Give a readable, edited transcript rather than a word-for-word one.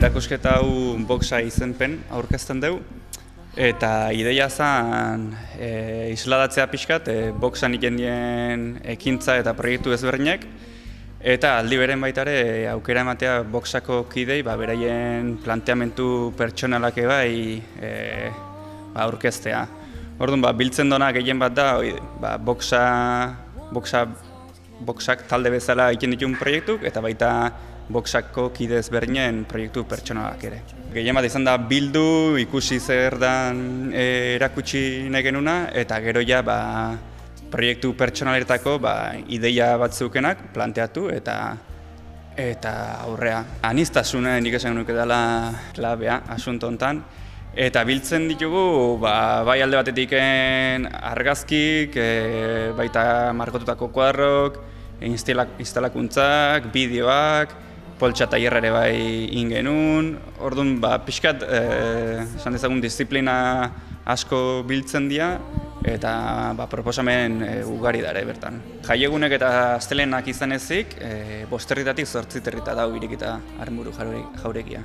Erakusketa hau boxa izenpen aurkezten dugu, eta ideia zen isladatzea pixkat boxan ikendien ekintza eta proiektu ezberdinak, eta aldi beren baita ere aukera ematea boxako kidei beraien planteamendu pertsonalak aurkeztea. Orduan, biltzen dona gehien bat da boxak talde bezala egiten dituen proiektuk, eta baita boxako kide ezberdinen proiektu pertsonalak ere. Gehien bat izan da bildu, ikusi zer dan erakutsi nahi genuna, eta gero ja proiektu pertsonaletako ideia batzukenak planteatu eta aurrea. Aniztasuna nik esan nuke dela klabea asunto hontan. Eta biltzen ditugu bai alde batetik argazkik, baita margotutako kuadrok, instalakuntzak, bideoak, poltsa tailerra ere bai ingenun. Orduan, pixkat, esan dezagun disiplina asko biltzen dira, eta proposamen ugari dara bertan. Jaiegunek eta astelehenak izan ezik, 5 herritatik 8 herrita dago irekita Armburu jauregia.